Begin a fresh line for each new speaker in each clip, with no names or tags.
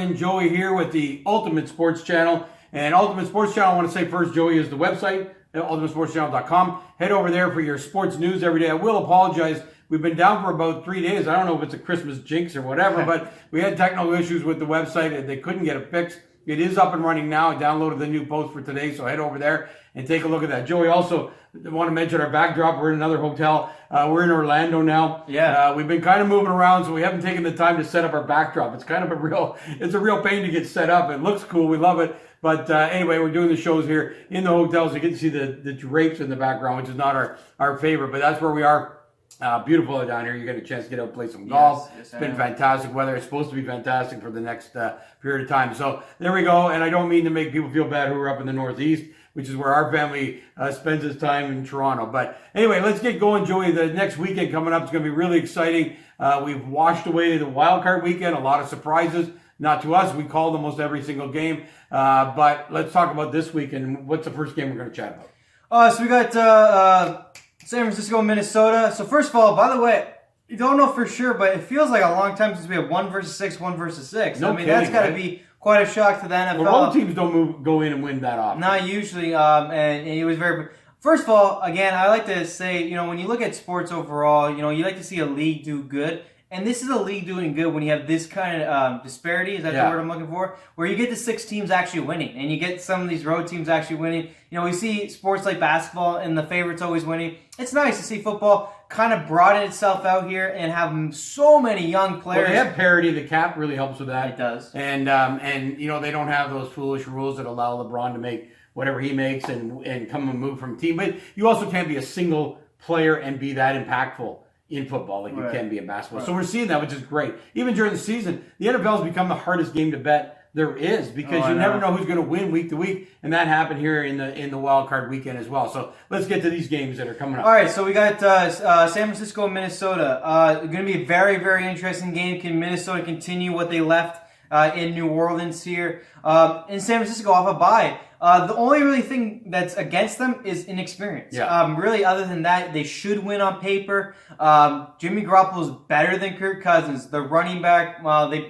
and Joey here with the Ultimate Sports Channel. And Ultimate Sports Channel, I want to say first, Joey, is the website, ultimatesportschannel.com. Head over there for your sports news every day. I will apologize. We've been down for about 3 days. I don't know if it's a Christmas jinx or whatever, but we had technical issues with the website and they couldn't get it fixed. It is up and running now. I downloaded the new post for today, so head over there and take a look at that. Joey, also want to mention our backdrop. We're in another hotel. We're in Orlando now.
Yeah.
We've been kind of moving around, so we haven't taken the time to set up our backdrop. It's kind of a real pain to get set up. It looks cool. We love it. But anyway, we're doing the shows here in the hotel, so you get to see the drapes in the background, which is not our favorite, but that's where we are. Beautiful down here. You get a chance to get out and play some golf.
Yes,
it's been fantastic weather. It's supposed to be fantastic for the next period of time. So there we go. And I don't mean to make people feel bad who are up in the Northeast, which is where our family spends its time in Toronto. But anyway, let's get going, Joey. The next weekend coming up is going to be really exciting. We've washed away the wild card weekend. A lot of surprises. Not to us. We called almost every single game. But let's talk about this weekend. What's the first game we're going to chat about?
So we got San Francisco, Minnesota. So first of all, by the way, you don't know for sure, but it feels like a long time since we have 1 versus 6, 1 versus 6.
No
kidding,
that's
got to be quite a shock to the NFL.
Well, road teams don't go in and win that often.
Not usually, and it was very... First of all, again, I like to say, when you look at sports overall, you like to see a league do good. And this is a league doing good when you have this kind of disparity, is that the word I'm looking for? Where you get the 6 teams actually winning, and you get some of these road teams actually winning. We see sports like basketball and the favorites always winning. It's nice to see football kind of broaden itself out here and have so many young players.
Well, they have parity. The cap really helps with that.
It does.
And they don't have those foolish rules that allow LeBron to make whatever he makes and come and move from team. But you also can't be a single player and be that impactful in football like you can be in basketball. So we're seeing that, which is great. Even during the season, the NFL has become the hardest game to bet there is because you never know who's going to win week to week, and that happened here in the wild card weekend as well. So let's get to these games that are coming up.
All right, so we got San Francisco and Minnesota. Going to be a very, very interesting game. Can Minnesota continue what they left in New Orleans here? In San Francisco, off a bye. The only really thing that's against them is inexperience.
Yeah.
Really, other than that, they should win on paper. Jimmy Garoppolo is better than Kirk Cousins. The running back,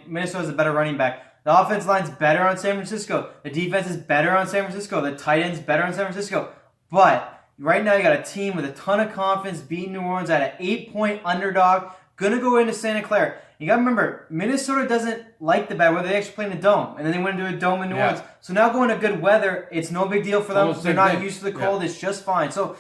Minnesota's a better running back. The offensive line's better on San Francisco. The defense is better on San Francisco. The tight end's better on San Francisco. But right now, you got a team with a ton of confidence beating New Orleans at an 8-point underdog. Gonna go into Santa Clara. You gotta remember, Minnesota doesn't like the bad weather. They actually play in a dome, and then they went into a dome in New Orleans. So now going to good weather, it's no big deal for them. They're not used to the cold. It's just fine. So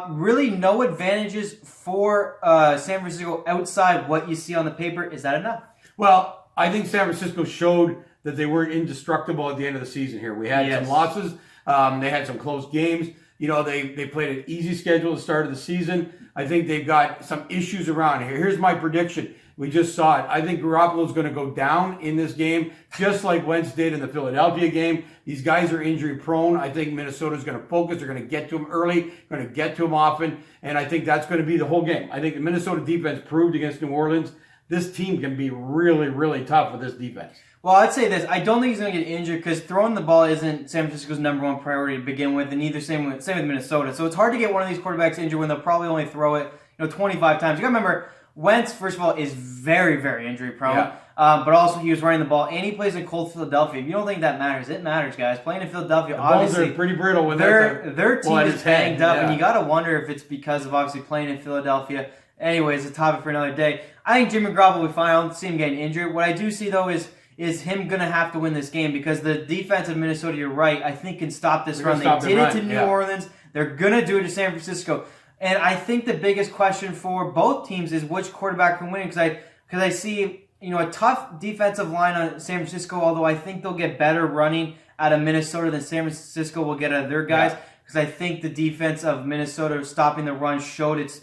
really no advantages for San Francisco outside what you see on the paper. Is that enough?
Well, I think San Francisco showed that they weren't indestructible at the end of the season here. We had some losses. They had some close games. They played an easy schedule at the start of the season. I think they've got some issues around here. Here's my prediction. We just saw it. I think Garoppolo's going to go down in this game, just like Wentz did in the Philadelphia game. These guys are injury prone. I think Minnesota's going to focus. They're going to get to him early, going to get to him often, and I think that's going to be the whole game. I think the Minnesota defense proved against New Orleans this team can be really, really tough with this defense.
Well, I'd say this. I don't think he's going to get injured because throwing the ball isn't San Francisco's number one priority to begin with, and same with Minnesota. So it's hard to get one of these quarterbacks injured when they'll probably only throw it 25 times. You got to remember, Wentz, first of all, is very, very injury prone.
Yeah.
But also he was running the ball, and he plays in cold Philadelphia. If you don't think that matters, it matters, guys. Playing in Philadelphia, obviously,
balls are pretty brittle when
their team is banged up, and you got to wonder if it's because of obviously playing in Philadelphia. Anyway, it's a topic for another day. I think Jimmy Garoppolo will be fine. I don't see him getting injured. What I do see, though, is him going to have to win this game because the defense of Minnesota, you're right, I think can stop this run. They did it to New Orleans. They're going to do it to San Francisco. And I think the biggest question for both teams is which quarterback can win because I see a tough defensive line on San Francisco, although I think they'll get better running out of Minnesota than San Francisco will get out of their guys because I think the defense of Minnesota stopping the run showed its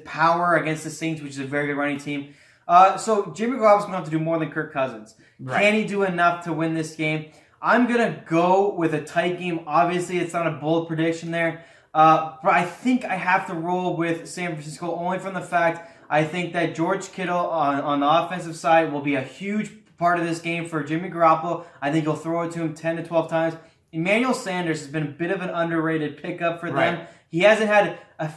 power against the Saints, which is a very good running team. So Jimmy Garoppolo's going to have to do more than Kirk Cousins. Right. Can he do enough to win this game? I'm going to go with a tight game. Obviously, it's not a bold prediction there. But I think I have to roll with San Francisco only from the fact I think that George Kittle on the offensive side will be a huge part of this game for Jimmy Garoppolo. I think he'll throw it to him 10 to 12 times. Emmanuel Sanders has been a bit of an underrated pickup for them. He hasn't had a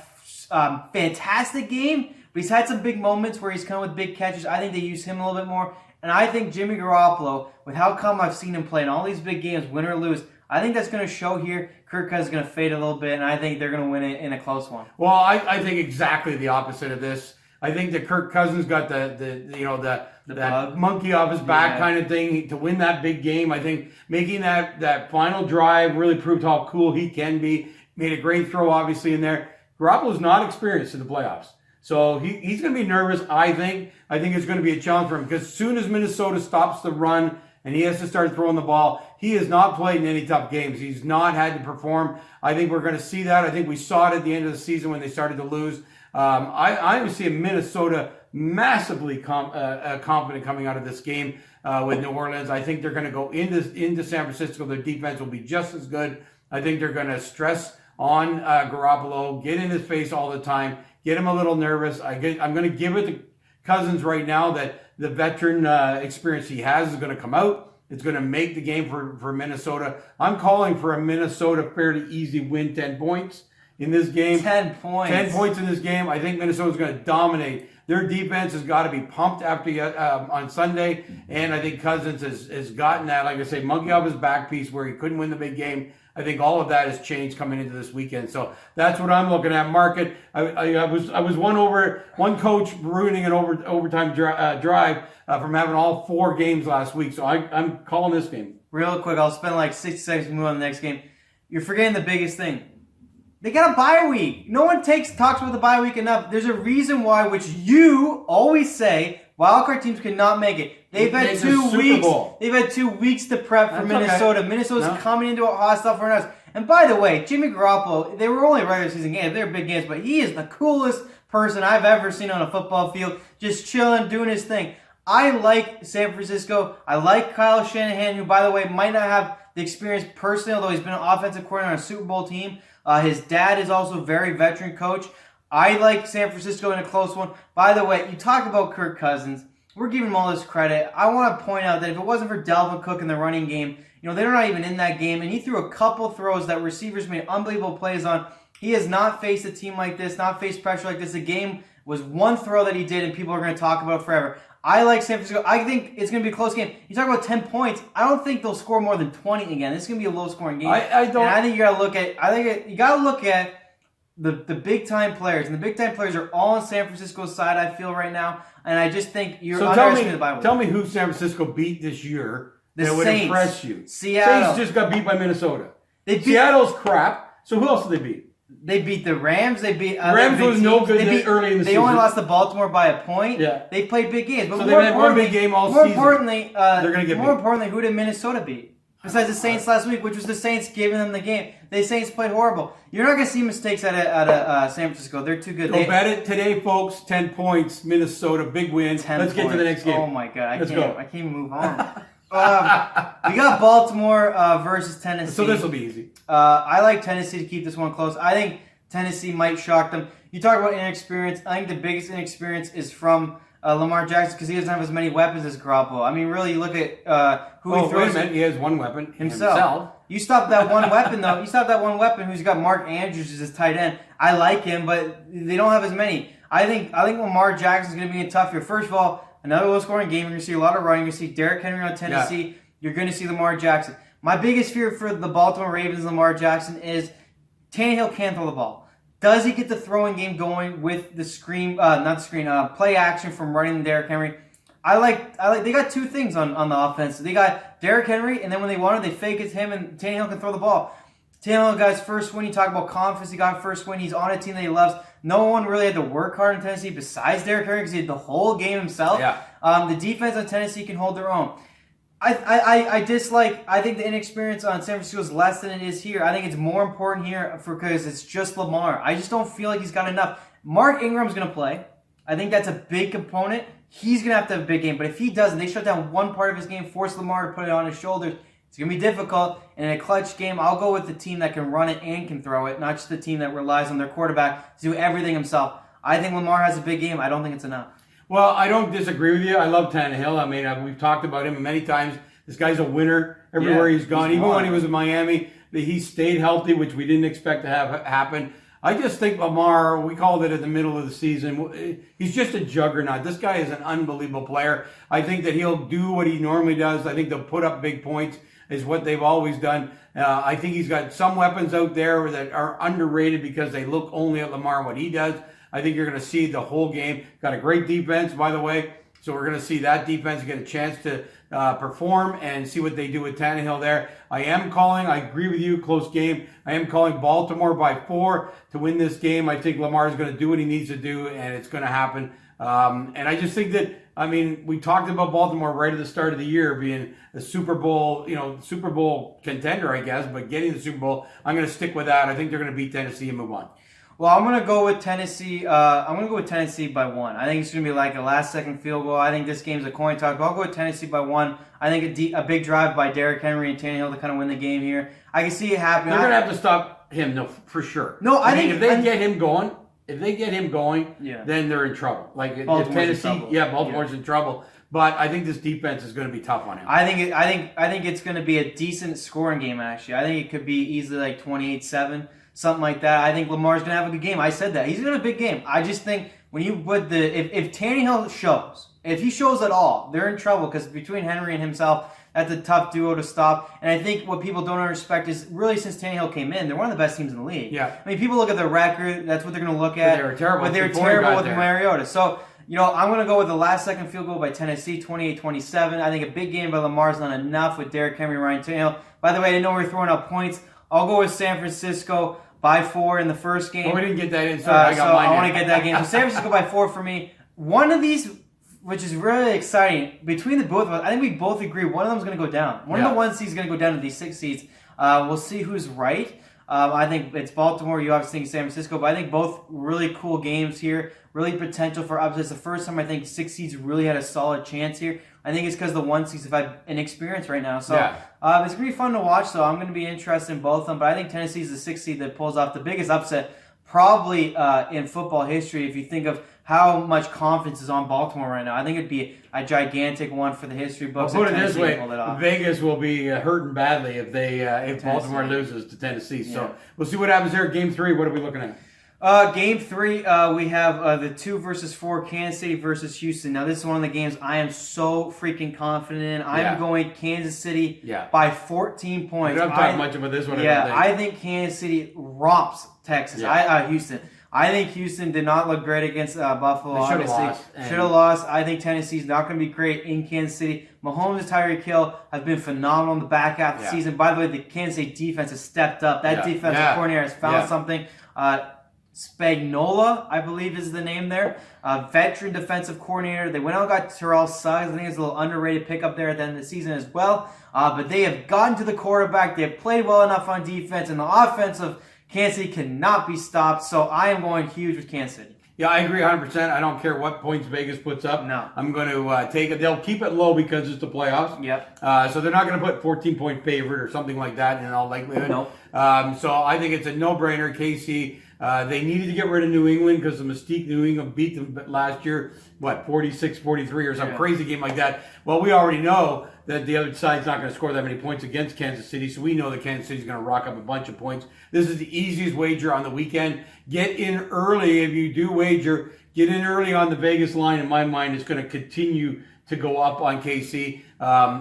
fantastic game, but he's had some big moments where he's come with big catches. I think they use him a little bit more. And I think Jimmy Garoppolo, with how come I've seen him play in all these big games, win or lose, I think that's going to show here. Kirk Cousins is going to fade a little bit, and I think they're going to win it in a close one.
Well, I think exactly the opposite of this. I think that Kirk Cousins got the monkey off his back kind of thing to win that big game. I think making that final drive really proved how cool he can be. Made a great throw, obviously, in there. Garoppolo's not experienced in the playoffs. So he's going to be nervous, I think. I think it's going to be a challenge for him because as soon as Minnesota stops the run and he has to start throwing the ball, he has not played in any tough games. He's not had to perform. I think we're going to see that. I think we saw it at the end of the season when they started to lose. I see Minnesota massively confident coming out of this game with New Orleans. I think they're going to go into San Francisco. Their defense will be just as good. I think they're going to stress on Garoppolo, get in his face all the time, get him a little nervous. I'm going to give it to Cousins right now that the veteran experience he has is going to come out. It's going to make the game for Minnesota. I'm calling for a Minnesota fairly easy win, 10 points in this game.
10 points.
10 points in this game. I think Minnesota's going to dominate. Their defense has got to be pumped after on Sunday, and I think Cousins has gotten that, like I say, monkey off his back piece where he couldn't win the big game. I think all of that has changed coming into this weekend. So that's what I'm looking at. Market. I was one coach ruining an overtime drive from having all 4 games last week. So I'm calling this game.
Real quick, I'll spend like 60 seconds to move on to the next game. You're forgetting the biggest thing. They got a bye week. No one talks about the bye week enough. There's a reason why, which you always say, wildcard teams cannot make it. They've had 2 weeks. They've had 2 weeks to prep for Minnesota. Okay. Minnesota's coming into a hostile for us. And by the way, Jimmy Garoppolo, they were only regular season games. They were big games, but he is the coolest person I've ever seen on a football field, just chilling, doing his thing. I like San Francisco. I like Kyle Shanahan, who, by the way, might not have the experience personally, although he's been an offensive coordinator on a Super Bowl team. His dad is also a very veteran coach. I like San Francisco in a close one. By the way, you talk about Kirk Cousins. We're giving him all this credit. I want to point out that if it wasn't for Dalvin Cook in the running game, they're not even in that game. And he threw a couple throws that receivers made unbelievable plays on. He has not faced a team like this, not faced pressure like this. The game was one throw that he did, and people are going to talk about it forever. I like San Francisco. I think it's going to be a close game. You talk about 10 points. I don't think they'll score more than 20 again. This is going to be a low-scoring game.
I don't.
And I think you got to look at. You got to look at the big-time players, and the big-time players are all on San Francisco's side. I feel right now, and I just think you're underestimating the Bible.
Tell me who San Francisco beat this year
that
would impress you.
Seattle.
Saints just got beat by Minnesota. Seattle's crap. So who else did they beat?
They beat the Rams. They beat
Rams was no good early in the season.
They only lost to Baltimore by a point.
Yeah.
They played big games. But
so they've had one big game all season.
They're going to
get
more importantly, who did Minnesota beat? Besides the Saints last week, which was the Saints giving them the game. The Saints played horrible. You're not going to see mistakes out of San Francisco. They're too good.
Go bet it today, folks. 10 points. Minnesota, big win. Let's get to the next game.
Oh, my God. I can't even move on. We got Baltimore versus Tennessee.
So this will be easy.
I like Tennessee to keep this one close. I think Tennessee might shock them. You talk about inexperience. I think the biggest inexperience is from Lamar Jackson because he doesn't have as many weapons as Garoppolo. I mean, really, you look at who he throws.
He has one weapon
himself. You stop that one weapon, though. You stop that one weapon who's got Mark Andrews as his tight end. I like him, but they don't have as many. I think Lamar Jackson's going to be a tough year. First of all, another low-scoring game. You're going to see a lot of running. You're going to see Derrick Henry on Tennessee. Yeah. You're going to see Lamar Jackson. My biggest fear for the Baltimore Ravens and Lamar Jackson is Tannehill can't throw the ball. Does he get the throwing game going with the play action from running Derrick Henry? I like. They got 2 things on the offense. They got Derrick Henry, and then when they want it, they fake it to him, and Tannehill can throw the ball. Tannehill got his first win. You talk about confidence. He got first win. He's on a team that he loves. No one really had to work hard in Tennessee besides Derrick Henry because he had the whole game himself. Yeah. The defense on Tennessee can hold their own. I think the inexperience on San Francisco is less than it is here. I think it's more important here because it's just Lamar. I just don't feel like he's got enough. Mark Ingram's going to play. I think that's a big component. He's going to have a big game. But if he doesn't, they shut down one part of his game, force Lamar to put it on his shoulders. It's going to be difficult. And in a clutch game, I'll go with the team that can run it and can throw it, not just the team that relies on their quarterback to do everything himself. I think Lamar has a big game. I don't think it's enough.
Well, I don't disagree with you. I love Tannehill. I mean, we've talked about him many times. This guy's a winner everywhere he's gone. Even when he was in Miami, he stayed healthy, which we didn't expect to have happen. I just think Lamar, we called it in the middle of the season, he's just a juggernaut. This guy is an unbelievable player. I think that he'll do what he normally does. I think they'll put up big points, is what they've always done. I think he's got some weapons out there that are underrated because they look only at Lamar and what he does. I think you're going to see the whole game. Got a great defense, by the way. So we're going to see that defense get a chance to perform and see what they do with Tannehill there. I agree with you, close game. I am calling Baltimore by 4 to win this game. I think Lamar is going to do what he needs to do, and it's going to happen. And I just think that, we talked about Baltimore right at the start of the year being a Super Bowl contender, I guess, but getting the Super Bowl, I'm going to stick with that. I think they're going to beat Tennessee and move on.
Well, I'm going to go with Tennessee. I'm going to go with Tennessee by 1. I think it's going to be like a last-second field goal. I think this game's a coin toss, but I'll go with Tennessee by 1. I think a big drive by Derrick Henry and Tannehill to kind of win the game here. I can see it happening.
They're going to have to stop him, no, for sure.
No, I think
if they get him going, then they're in trouble. Like if Tennessee, Baltimore's in trouble. But I think this defense is going to be tough on him.
I think it's going to be a decent scoring game. Actually, I think it could be easily like 28-7. Something like that. I think Lamar's going to have a good game. I said that. He's going to have a big game. I just think when you put if Tannehill shows, if he shows at all, they're in trouble because between Henry and himself, that's a tough duo to stop. And I think what people don't respect is really since Tannehill came in, they're one of the best teams in the league.
Yeah.
People look at their record. That's what they're going to look at.
But they were terrible.
But they were terrible with Mariota. So, I'm going to go with the last-second field goal by Tennessee, 28-27. I think a big game by Lamar's not enough with Derrick Henry, Ryan Tannehill. By the way, I didn't know we were throwing out points. I'll go with San Francisco by 4 in the first game.
Well, we didn't get that in, so I
want to get that game. So San Francisco by 4 for me. One of these, which is really exciting, between the both of us, I think we both agree one of them is going to go down. One of the 1 seeds is going to go down to these 6 seeds. We'll see who's right. I think it's Baltimore. You obviously think San Francisco, but I think both really cool games here. Really potential for upsets. It's the first time I think 6 seeds really had a solid chance here. I think it's because the 1 seeds have had an experience right now. So it's going to be fun to watch, so I'm going to be interested in both of them. But I think Tennessee's the 6th seed that pulls off the biggest upset probably in football history if you think of how much confidence is on Baltimore right now. I think it'd be a gigantic one for the history books.
I'll put it this way, Vegas will be hurting badly if Baltimore loses to Tennessee. So we'll see what happens there. Game 3, what are we looking at?
Game 3, we have the 2 versus 4, Kansas City versus Houston. Now, this is one of the games I am so freaking confident in. I'm going Kansas City by 14 points.
We don't talk much about this one.
I think Kansas City romps Texas. Houston. I think Houston did not look great against Buffalo.
They should have
lost. I think Tennessee's not going to be great in Kansas City. Mahomes and Tyreek Hill have been phenomenal in the back half of the season. By the way, the Kansas City defense has stepped up. That defensive coordinator has found something. Spagnuolo, I believe is the name there. Veteran defensive coordinator. They went out and got Terrell Suggs. I think it's a little underrated pickup there at the end of the season as well. But they have gotten to the quarterback. They have played well enough on defense. And the offense of Kansas City cannot be stopped. So I am going huge with Kansas City.
Yeah, I agree 100%. I don't care what points Vegas puts up.
No.
I'm going to take it. They'll keep it low because it's the playoffs.
Yep.
So they're not going to put 14-point favorite or something like that in all likelihood.
Nope.
So I think it's a no-brainer. KC, they needed to get rid of New England because the mystique New England beat them last year, 46-43 or some crazy game like that. Well, we already know that the other side's not going to score that many points against Kansas City, so we know that Kansas City's going to rock up a bunch of points. This is the easiest wager on the weekend. Get in early if you do wager. Get in early on the Vegas line. In my mind, it's going to continue to go up on KC.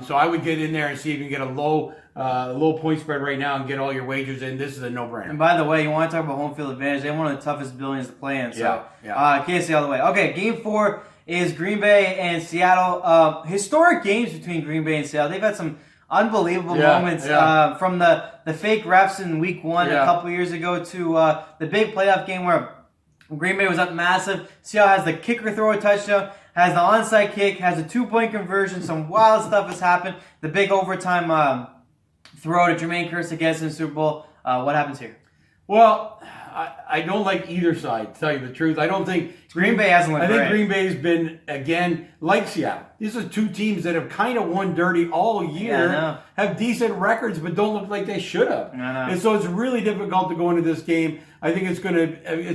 So I would get in there and see if you can get a low point spread right now and get all your wagers in. This is a no-brainer.
And by the way, you want to talk about home field advantage? They have one of the toughest buildings to play in. So KC all the way. Okay, Game 4 is Green Bay and Seattle. Historic games between Green Bay and Seattle. They've had some unbelievable moments from the fake refs in Week 1 a couple years ago to the big playoff game where Green Bay was up massive. Seattle has the kicker throw a touchdown, has the onside kick, has a 2-point conversion. Some wild stuff has happened. The big overtime throw to Jermaine Kearse against in the Super Bowl. What happens here?
Well, I don't like either side, to tell you the truth. I don't think
Green Bay hasn't looked great.
I think Green Bay's been, again, like Seattle. These are two teams that have kind of won dirty all year, have decent records, but don't look like they should have. And so it's really difficult to go into this game. I think it's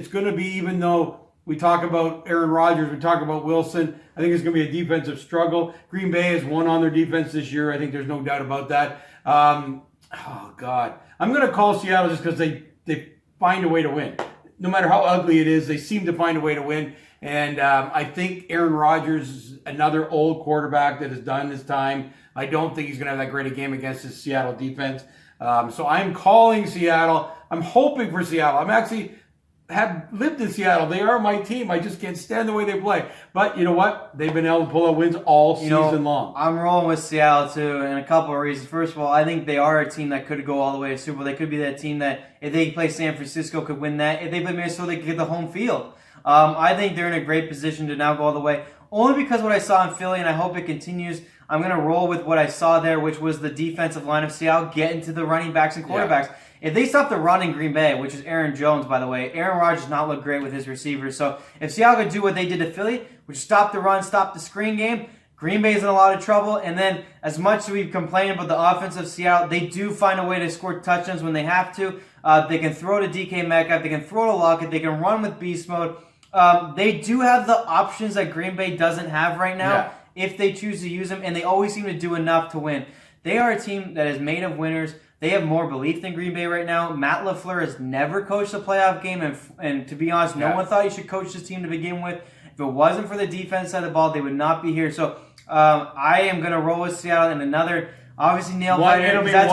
gonna be, even though we talk about Aaron Rodgers, we talk about Wilson, I think it's going to be a defensive struggle. Green Bay has won on their defense this year. I think there's no doubt about that. Oh, God. I'm going to call Seattle just because they find a way to win. no matter how ugly it is, they seem to find a way to win. And I think Aaron Rodgers is another old quarterback that has done his time. I don't think he's going to have that great a game against his Seattle defense. So I'm calling Seattle. I'm hoping for Seattle. I'm actually have lived in Seattle. They are my team. I just can't stand the way they play. But you know what? They've been able to pull out wins all season long.
I'm rolling with Seattle too, and a couple of reasons. First of all, I think they are a team that could go all the way to Super Bowl. They could be that team that, if they play San Francisco, could win that. If they play Minnesota, they could get the home field. I think they're in a great position to now go all the way. Only because what I saw in Philly, and I hope it continues. I'm going to roll with what I saw there, which was the defensive line of Seattle getting to the running backs and quarterbacks. Yeah. If they stop the run in Green Bay, which is Aaron Jones, by the way, Aaron Rodgers does not look great with his receivers. So if Seattle could do what they did to Philly, which stop the run, stop the screen game, Green Bay's in a lot of trouble. And then as much as we've complained about the offense of Seattle, they do find a way to score touchdowns when they have to. They can throw to DK Metcalf. They can throw to Lockett. They can run with beast mode. They do have the options that Green Bay doesn't have right now if they choose to use them, and they always seem to do enough to win. They are a team that is made of winners. They have more belief than Green Bay right now. Matt LaFleur has never coached a playoff game, and to be honest, no one thought he should coach this team to begin with. If it wasn't for the defense side of the ball, they would not be here. So I am going to roll with Seattle in another, obviously, nail-biter.
It'll be it's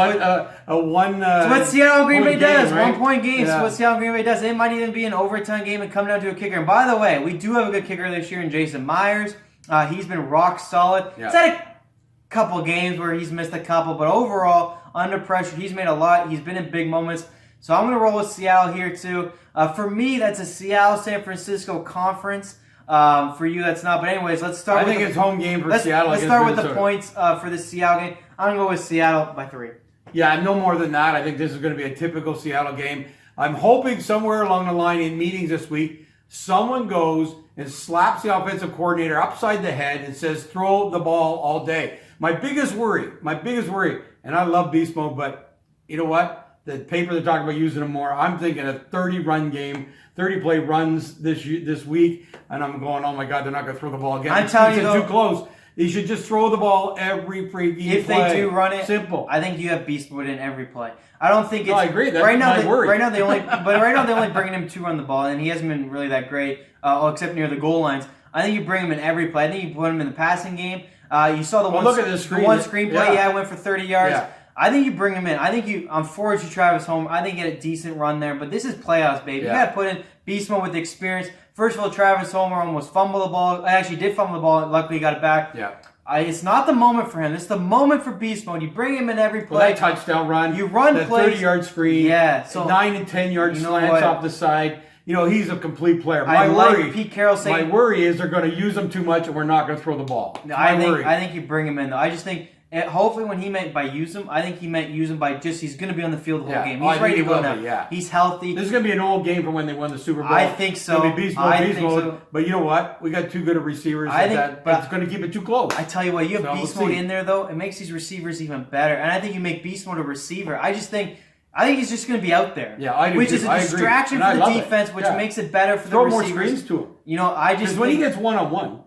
what Seattle and Green Bay does.
Right?
1 point games. Yeah. What Seattle and Green Bay does. It might even be an overtime game and come down to a kicker. And by the way, we do have a good kicker this year in Jason Myers. He's been rock solid. Yeah. He's had a couple games where he's missed a couple, but overall, under pressure, he's made a lot. He's been in big moments. So I'm going to roll with Seattle here too. For me, that's a Seattle-San Francisco conference. For you, that's not. But anyways, let's start.
I think it's home game for Seattle.
Let's start with the points for the Seattle game. I'm going to go with Seattle by 3.
Yeah, no more than that. I think this is going to be a typical Seattle game. I'm hoping somewhere along the line in meetings this week, someone goes and slaps the offensive coordinator upside the head and says, throw the ball all day. My biggest worry, and I love beast mode, but you know what? The paper they're talking about using them more. I'm thinking a 30-run game, 30-play runs this week, and I'm going, oh my God, they're not going to throw the ball again.
I'm telling you, though,
too close. You should just throw the ball every freaking play.
If they do run it,
simple.
I think you have beast mode in every play. I don't think it's.
No, I agree. That's my worry.
Right now they only bringing him to run the ball, and he hasn't been really that great, except near the goal lines. I think you bring him in every play. I think you put him in the passing game. You saw the
look at this screen.
The one screenplay. Yeah, went for 30 yards.
Yeah.
I think you bring him in. I think you. I'm forward to Travis Homer. I think you get a decent run there, but this is playoffs, baby. Yeah. You got to put in beast mode with the experience. First of all, Travis Homer almost fumbled the ball. I actually did fumble the ball. Luckily, he got it back.
Yeah.
It's not the moment for him. It's the moment for beast mode. You bring him in every play.
Well, that touchdown run.
You run
that
plays.
30-yard screen.
Yeah. So
9 and 10-yard slants off the side. You know, he's a complete player.
My
worry is they're going to use him too much and we're not going to throw the ball.
I think you bring him in, though. I just think, hopefully when he meant by use him, I think he meant use him by just, he's going to be on the field the whole game. He's ready to go now.
Yeah.
He's healthy.
This is going to be an old game from when they won the Super Bowl.
I think so.
It's going to be beast mode. So. But you know what? We got too good of receivers. It's going to keep it too close.
I tell you what, you have beast mode in there, though. It makes these receivers even better. And I think you make beast mode a receiver. I think he's just going to be out there.
Yeah, I do.
Which is a distraction for the defense, which makes it better for the receivers.
Throw more screens to him.
You know,
because when he gets one-on-one,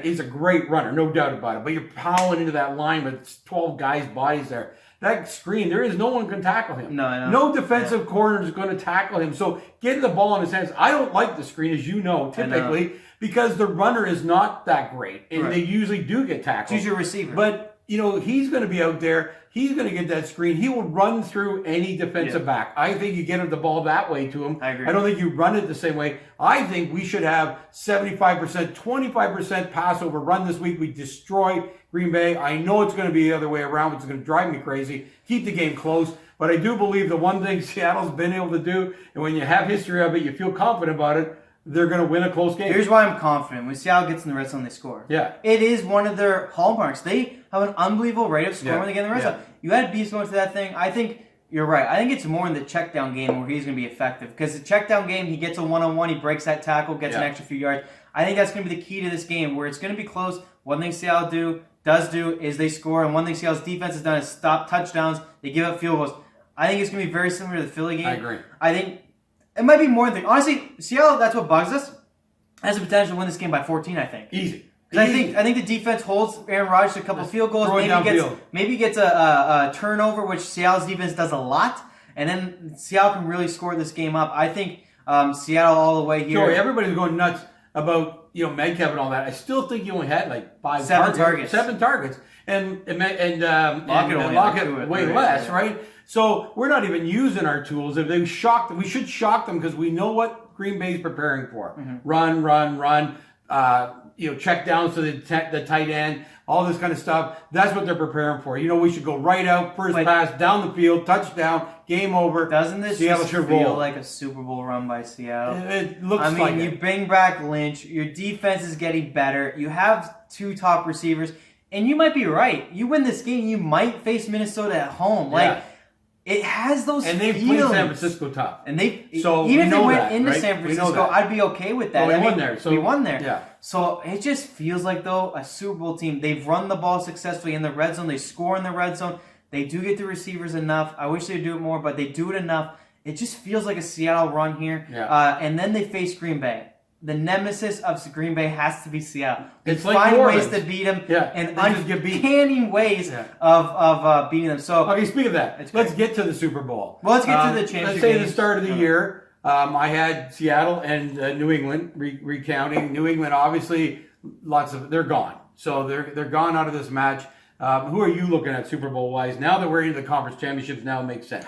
he's a great runner, no doubt about it. But you're plowing into that line with 12 guys' bodies there. That screen, there is no one can tackle him. No defensive corner is going to tackle him. So getting the ball in his hands, I don't like the screen, as you know, typically, because the runner is not that great. And they usually do get tackled.
Choose your receiver.
But, you know, he's going to be out there. He's going to get that screen. He will run through any defensive back. I think you get the ball that way to him.
I agree.
I don't think you run it the same way. I think we should have 75%, 25% pass over run this week. We destroy Green Bay. I know it's going to be the other way around, which is going to drive me crazy. Keep the game close. But I do believe the one thing Seattle's been able to do, and when you have history of it, you feel confident about it, they're going to win a close game.
Here's why I'm confident. When Seattle gets in the red zone, they score.
Yeah.
It is one of their hallmarks. They have an unbelievable rate of scoring when they get in the red zone. You add beast mode to that thing. I think you're right. I think it's more in the check down game where he's going to be effective. Because the check down game, he gets a one-on-one, he breaks that tackle, gets an extra few yards. I think that's going to be the key to this game, where it's going to be close. One thing Seattle does do is they score, and one thing Seattle's defense has done is stop touchdowns. They give up field goals. I think it's going to be very similar to the Philly game.
I agree.
I think it might be more than... Honestly, Seattle, that's what bugs us. Has the potential to win this game by 14, I think.
Easy.
I think the defense holds Aaron Rodgers to a couple field goals. Maybe gets a turnover, which Seattle's defense does a lot, and then Seattle can really score this game up. I think Seattle all the way here.
Joey, everybody's going nuts about Metcalf and all that. I still think he only had like
seven targets.
7 targets, and
Lockett
way less, right? So we're not even using our tools. If they shock them, we should shock them because we know what Green Bay is preparing for. Run. Check downs to the tight end, all this kind of stuff. That's what they're preparing for. We should go right out, first pass, down the field, touchdown, game over.
Doesn't this
Seattle
just
should
feel
roll.
like a Super Bowl run by Seattle?
It looks like
you bring back Lynch, your defense is getting better, you have 2 top receivers, and you might be right. You win this game, you might face Minnesota at home. It has those
and they've
feelings.
played San Francisco tough.
And even
if
they went into San Francisco, I'd be okay with that.
Well, we won there.
We won there.
Yeah.
So it just feels like, though, a Super Bowl team. They've run the ball successfully in the red zone. They score in the red zone. They do get the receivers enough. I wish they'd do it more, but they do it enough. It just feels like a Seattle run here.
Yeah.
And then they face Green Bay. The nemesis of Green Bay has to be Seattle. They
it's like
find ways
Orleans.
to beat them and
uncanny
ways of beating them. So
okay, speak of that. Let's get to the Super Bowl.
Well, let's get to the championship.
Let's say the start of the year, I had Seattle and New England recounting. New England, obviously, they're gone. So they're gone out of this match. Who are you looking at Super Bowl wise now that we're into the conference championships? Now it makes sense.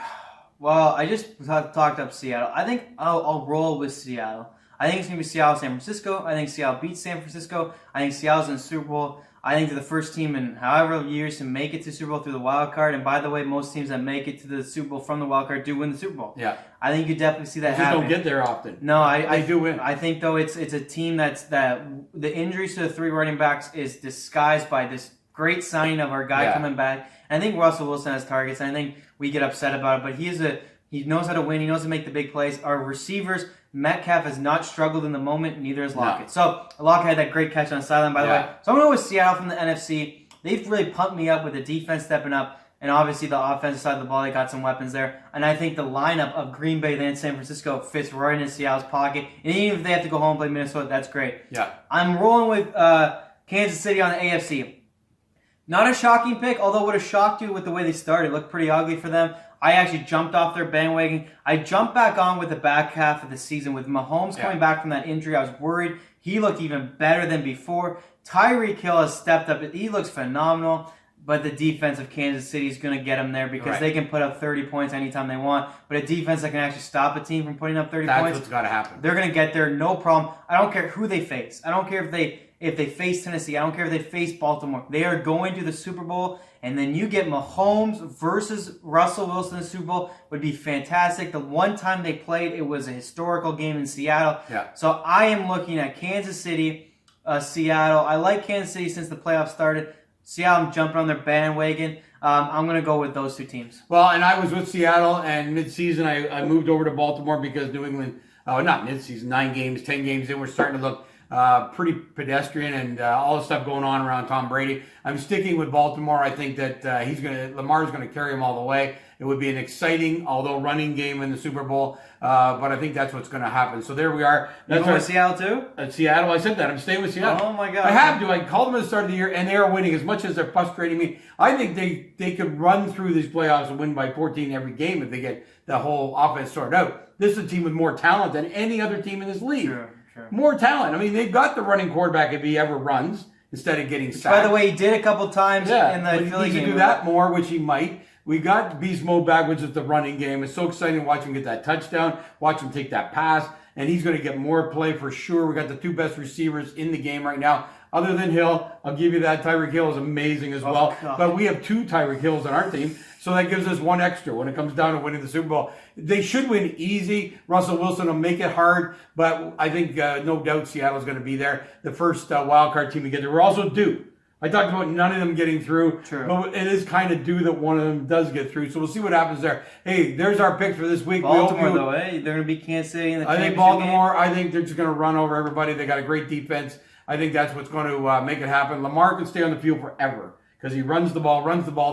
Well, I just talked up Seattle. I think I'll roll with Seattle. I think it's going to be Seattle-San Francisco. I think Seattle beats San Francisco. I think Seattle's in the Super Bowl. I think they're the first team in however years to make it to the Super Bowl through the wild card. And by the way, most teams that make it to the Super Bowl from the wild card do win the Super Bowl.
Yeah.
I think you definitely see that
happen.
happen.
Just don't get there often.
No,
they do win.
I think, though, it's a team that the injuries to the 3 running backs is disguised by this great signing of our guy coming back. And I think Russell Wilson has targets, and I think we get upset about it. But he knows how to win. He knows how to make the big plays. Our receivers, Metcalf has not struggled in the moment, neither has Lockett. No. So Lockett had that great catch on the sideline, by the way. So I'm going to go with Seattle from the NFC. They've really pumped me up with the defense stepping up, and obviously the offensive side of the ball, they got some weapons there. And I think the lineup of Green Bay and San Francisco fits right in Seattle's pocket. And even if they have to go home and play Minnesota, that's great.
Yeah.
I'm rolling with Kansas City on the AFC. Not a shocking pick, although would have shocked you with the way they started. It looked pretty ugly for them. I actually jumped off their bandwagon. I jumped back on with the back half of the season. With Mahomes coming back from that injury, I was worried. He looked even better than before. Tyreek Hill has stepped up. He looks phenomenal. But the defense of Kansas City is going to get them there because they can put up 30 points anytime they want. But a defense that can actually stop a team from putting up 30 points.
That's what's got to happen.
They're going to get there, no problem. I don't care who they face. I don't care if they face Tennessee. I don't care if they face Baltimore. They are going to the Super Bowl, and then you get Mahomes versus Russell Wilson in the Super Bowl would be fantastic. The one time they played, it was a historical game in Seattle.
Yeah.
So I am looking at Kansas City, Seattle. I like Kansas City since the playoffs started. Seattle, I'm jumping on their bandwagon. I'm going to go with those 2 teams.
Well, and I was with Seattle, and mid-season I moved over to Baltimore because New England, not mid-season, 9 games, 10 games in, we're starting to look pretty pedestrian and all the stuff going on around Tom Brady. I'm sticking with Baltimore. I think that Lamar's going to carry him all the way. It would be an exciting, although running game in the Super Bowl, but I think that's what's going to happen. So there we are.
That's going with Seattle too?
Seattle, I said that. I'm staying with Seattle.
Oh my God.
I have to. I called them at the start of the year, and they are winning. As much as they're frustrating me, I think they could run through these playoffs and win by 14 every game if they get the whole offense sorted out. This is a team with more talent than any other team in this league.
Sure.
More talent. I mean, they've got the running quarterback if he ever runs instead of getting sacked.
By the way, he did a couple times in the Philly game.
He could do that more, which he might. We got Beast Mode back, which is the running game. It's so exciting to watch him get that touchdown, watch him take that pass, and he's going to get more play for sure. We got the 2 best receivers in the game right now. Other than Hill, I'll give you that. Tyreek Hill is amazing as well.
God.
But we have 2 Tyreek Hills on our team, so that gives us 1 extra when it comes down to winning the Super Bowl. They should win easy. Russell Wilson will make it hard, but I think no doubt Seattle's going to be there. The first wild card team to get there. We're also due. I talked about none of them getting through, but it is kind of due that one of them does get through. So we'll see what happens there. Hey, there's our picks for this week.
Baltimore, though, they're going to be Kansas City in the
I think Baltimore, I think they're just going to run over everybody. They got a great defense. I think that's what's going to make it happen. Lamar can stay on the field forever because he runs the ball.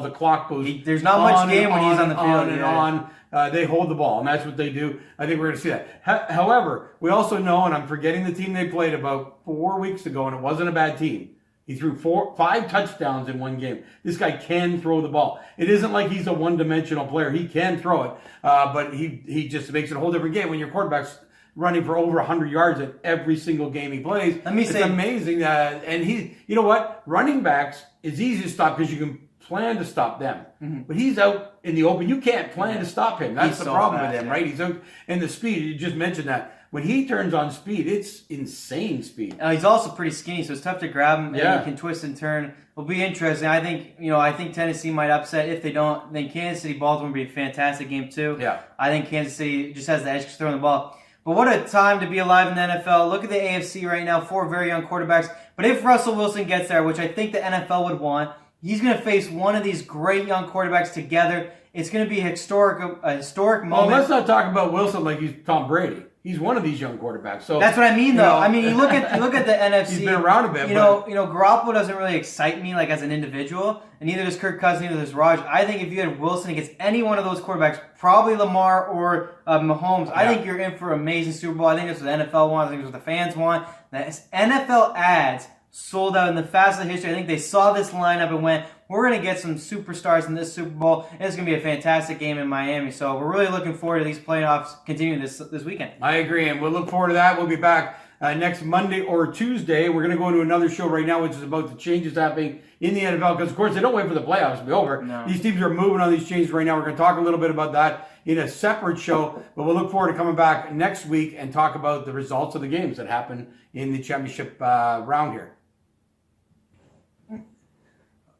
The clock goes
there's not much game when he's on the field.
On and on. They hold the ball, and that's what they do. I think we're going to see that. However, we also know, and I'm forgetting the team they played about 4 weeks ago, and it wasn't a bad team. He threw 5 touchdowns in one game. This guy can throw the ball. It isn't like he's a one-dimensional player. He can throw it, but he just makes it a whole different game when your quarterback's running for over 100 yards in every single game he plays. It's amazing that, and you know what? Running backs is easy to stop because you can plan to stop them. Mm-hmm. But he's out in the open. You can't plan to stop him. That's the problem with him, right? He's out in the speed. You just mentioned that. When he turns on speed, it's insane speed.
He's also pretty skinny, so it's tough to grab him, and he can twist and turn. It'll be interesting. I think Tennessee might upset. If they don't, then Kansas City, Baltimore would be a fantastic game too.
Yeah.
I think Kansas City just has the edge throwing the ball. But what a time to be alive in the NFL. Look at the AFC right now, 4 very young quarterbacks. But if Russell Wilson gets there, which I think the NFL would want, he's going to face one of these great young quarterbacks together. It's going to be a historic moment.
Well, let's not talk about Wilson like he's Tom Brady. He's one of these young quarterbacks. So
that's what I mean, though. I mean, you look at the NFC.
He's been around a bit.
Garoppolo doesn't really excite me like as an individual, and neither does Kirk Cousins, neither does Rodgers. I think if you had Wilson against any one of those quarterbacks, probably Lamar or Mahomes, I think you're in for an amazing Super Bowl. I think that's what the NFL wants. I think that's what the fans want. The NFL ads sold out in the fastest history. I think they saw this lineup and went, we're going to get some superstars in this Super Bowl, and it's going to be a fantastic game in Miami. So we're really looking forward to these playoffs continuing this weekend.
I agree, and we'll look forward to that. We'll be back next Monday or Tuesday. We're going to go into another show right now, which is about the changes happening in the NFL, because, of course, they don't wait for the playoffs to be over.
No.
These teams are moving on these changes right now. We're going to talk a little bit about that in a separate show, but we'll look forward to coming back next week and talk about the results of the games that happen in the championship round here.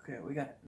Okay, we got